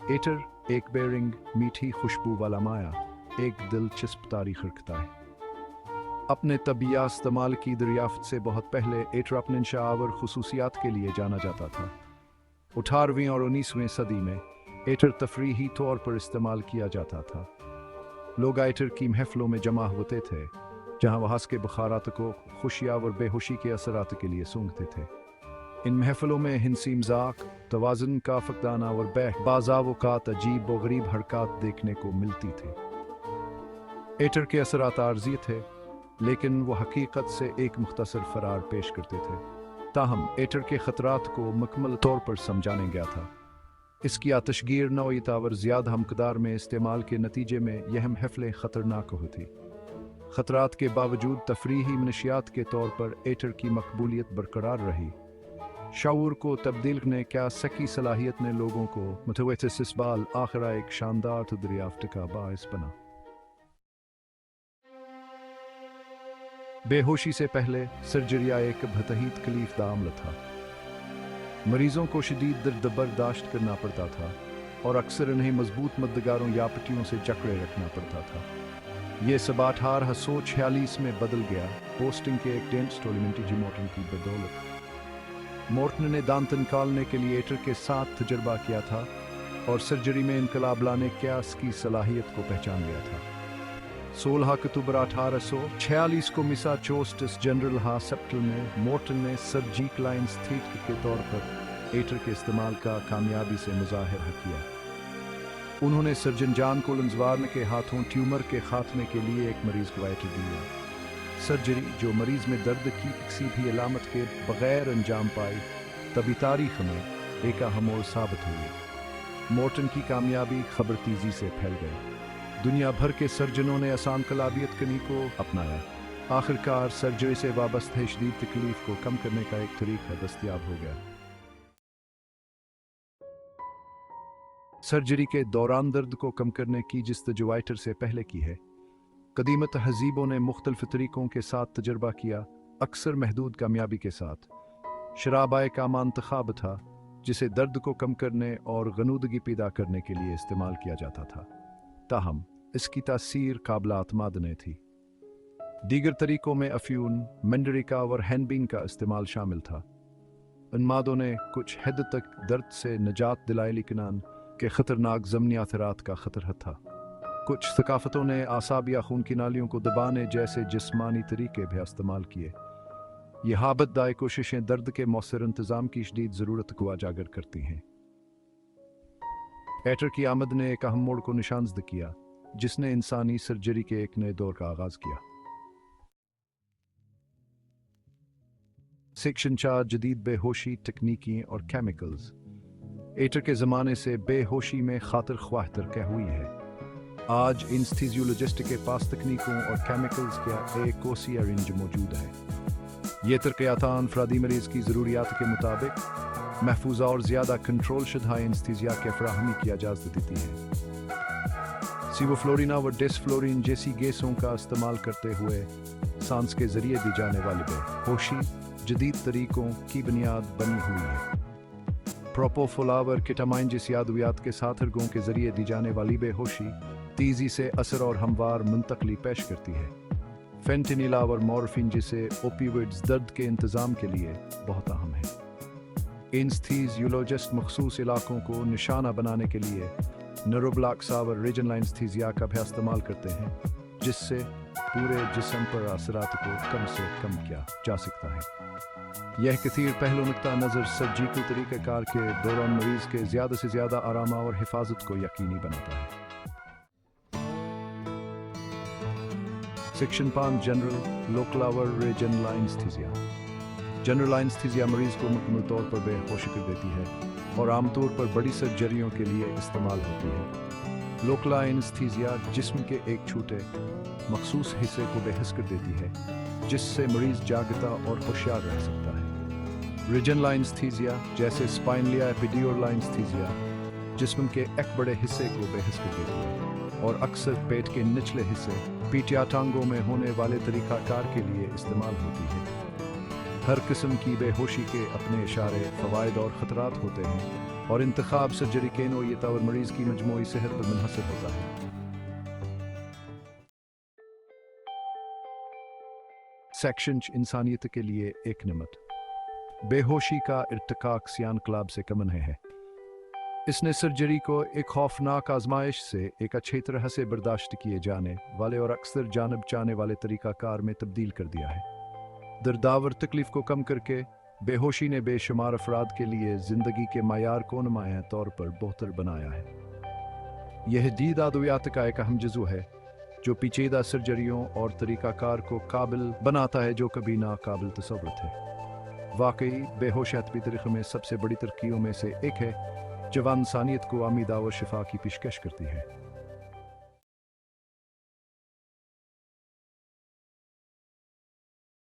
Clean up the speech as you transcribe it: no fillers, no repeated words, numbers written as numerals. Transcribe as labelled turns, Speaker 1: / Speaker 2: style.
Speaker 1: एटर एक बेरिंग मीठी खुशबू वाला माया एक दिलचस्प तारीख रखता है। अपने तबिया इस्तेमाल की दरियाफ्त से बहुत पहले एटर अपने इंशावर खसूसियात के लिए जाना जाता था। 18वीं और 19वीं सदी में एटर तफरीही तौर पर इस्तेमाल किया जाता था। लोग एटर की महफिलों में जमा होते थे जहाँ वह हंस के बखारात को खुशियाँ और बेहोशी के असरात के लिए सूंघते थे। इन महफिलों में हिंसी मजाक, तवाज़ुन का फकदाना और बाज़ावकात अजीब व गरीब हरकत देखने को मिलती थी। एटर के असरात आर्जी थे, लेकिन वो हकीकत से एक मुख्तसर फरार पेश करते थे। ताहम एटर के ख़तरात को मुकम्मल तौर पर समझाने गया था। इसकी आतशगीर नौइतावर ज़्यादा हमकदार में इस्तेमाल के नतीजे में यह महफिलें ख़तरनाक होती। ख़तरात के बावजूद तफरीही मनशियात के तौर पर एटर की मकबूलियत बरकरार रही। शऊर को तब्दील करने क्या सकी सलाहियत ने लोगों को मुतवस्सित इस्बाल आखिर एक शानदार दरियाफ्त का बाइस बना। बेहोशी से पहले सर्जरिया एक बेहतरीन तकलीफदा अमल था। मरीजों को शदीद दर्द बर्दाश्त करना पड़ता था और अक्सर इन्हें मजबूत मद्दगारों या पट्टियों से जकड़े रखना पड़ता था। ये सब 1846 में बदल गया पोस्टिंग के एक डेंटोलिमेंटी मॉर्टन की बदौलत। मॉर्टन ने दांत निकालने के लिए एटर के साथ तजर्बा किया था और सर्जरी में इनकलाब लाने क्या इसकी सलाहियत को पहचान लिया था। 16 अक्टूबर 1846 को मैसाचुसेट्स जनरल हॉस्पिटल में मॉर्टन ने सर्जिकल एनेस्थीसिया के तौर पर एटर के इस्तेमाल का कामयाबी से मुजाहिरा किया। उन्होंने सर्जन जॉन कोलिंस वार्न के हाथों ट्यूमर के खात्मे के लिए एक मरीज को एटर दिया। सर्जरी जो मरीज में दर्द की किसी भी अलामत के बगैर अंजाम पाई, तभी तारीख में एक अहम मोड़ साबित हुई। मॉर्टन की कामयाबी खबर तेजी से फैल गई। दुनिया भर के सर्जनों ने आसान कलाबियत कनी को अपनाया। आखिरकार सर्जरी से वाबस्ता शदीद तकलीफ को कम करने का एक तरीका दस्तयाब हो गया। सर्जरी के दौरान दर्द को कम करने की जिस्तजू एटर से पहले की है। कदीम तहजीबों ने मुख्तलिफ तरीकों के साथ तजर्बा किया, अक्सर महदूद कामयाबी के साथ। शराब एक आम इंतखाब था जिसे दर्द को कम करने और गनूदगी पैदा करने के लिए इस्तेमाल किया जाता था। ताहम इसकी तासीर काबिल एतमाद नहीं थी। दीगर तरीकों में अफ्यून, मंडरिका और हैनबीन का इस्तेमाल शामिल था। इन मादों ने कुछ हद तक दर्द से निजात दिलाई, लेकिन के ख़तरनाक ज़मनी असरात का ख़तरा था। कुछ सकाफ़तों ने आसाब या खून की नालियों को दबाने जैसे जिस्मानी तरीके भी इस्तेमाल किए। ये हाबतदायक कोशिशें दर्द के मौसर इंतज़ाम की शदीद ज़रूरत को उजागर करती हैं। एटर की आमद ने एक अहम मोड़ को निशानदह किया, जिसने इंसानी सर्जरी के एक नए दौर का आगाज़ किया। सेक्शन 4 जदीद बेहोशी तकनीकी और केमिकल्स। एटर के ज़माने से बेहोशी में खातिर ख्वाह तरक्की हुई है। आज एनेस्थीसियोलॉजिस्ट के पास तकनीकों और केमिकल्स का एक वसीअ रेंज मौजूद है। ये तरक्यात अफरादी मरीज़ की ज़रूरियात के मुताबिक महफूजा और ज़्यादा कंट्रोल शुदा एनेस्थीसिया के फराहमी की इजाज़त देती है। सिवोफ्लोरिन और डेस्फ्लोरिन जैसी गैसों का इस्तेमाल करते हुए सांस के ज़रिए दी जाने वाली बेहोशी जदीद तरीकों की बुनियाद बनी हुई है। प्रोपोफोलावर केटामाइन जैसी अद्वियात के साथ हरगों के ज़रिए दी जाने वाली बेहोशी तेज़ी से असर और हमवार मुंतकली पेश करती है। फेंटेनिल और मॉर्फिन जैसे ओपियोइड्स दर्द के इंतज़ाम के लिए बहुत अहम है। एनेस्थीसियोलॉजिस्ट मखसूस इलाकों को निशाना बनाने के लिए न्यूरोब्लॉक्स और रीजनल एनेस्थीसिया का भी इस्तेमाल करते हैं, जिससे पूरे जिस्म पर असरात को कम से कम किया जा सकता है। यह कथीर पहलू नुक्ता नज़र सर्जिकल तरीक़ाकार के दौरान मरीज़ के ज़्यादा से ज़्यादा आराम और हिफाजत को यकीनी बनाता है। सेक्शन 5 जनरल लोकल और रीजनल एनेस्थीसिया। जनरल एनेस्थीसिया मरीज़ को मुकम्मल तौर पर बेहोश कर देती है और आमतौर पर बड़ी सर्जरियों के लिए इस्तेमाल होती है। लोकल एनेस्थीसिया जिस्म के एक छोटे मखसूस हिस्से को बेहोश कर देती है, जिससे मरीज़ जागता और होशियार रह सकता है। रीजनल एनेस्थीसिया जैसे स्पाइनल या एपिड्यूरल एनेस्थीसिया जिस्म के एक बड़े हिस्से को बेहोश कर देती है और अक्सर पेट के निचले हिस्से पीठ या टांगों में होने वाले तरीक़ाकार के लिए इस्तेमाल होती है। हर किस्म की बेहोशी के अपने इशारे, फ़वाइद और ख़तरात होते हैं और इंतखाब सर्जरी के नौयत और मरीज की मजमूई सेहत पर मुनहसर होता है। सेक्शन इंसानियत के लिए एक नमत। बेहोशी का इर्तिकाक सियान क्लब से कम नहीं है। इसने सर्जरी को एक खौफनाक आजमाइश से एक अच्छी तरह से बर्दाश्त किए जाने वाले और अक्सर जानब चाहने वाले तरीकाकार में तब्दील कर दिया है। दर्दावर तकलीफ को कम करके बेहोशी ने बेशुमार अफराद के लिए ज़िंदगी के मायार को नुमायां तौर पर बेहतर बनाया है। यह जदीद अद्वियात का एक अहम जज़ू है जो पेचीदा सर्जरियों और तरीकाकार को काबिल बनाता है जो कभी नाकाबिल तसव्वुर थे। वाकई बेहोशियत भी तरीक़े में सबसे बड़ी तरक्कियों में से एक है जो इंसानियत को आमीदा और शिफा की पेशकश करती है।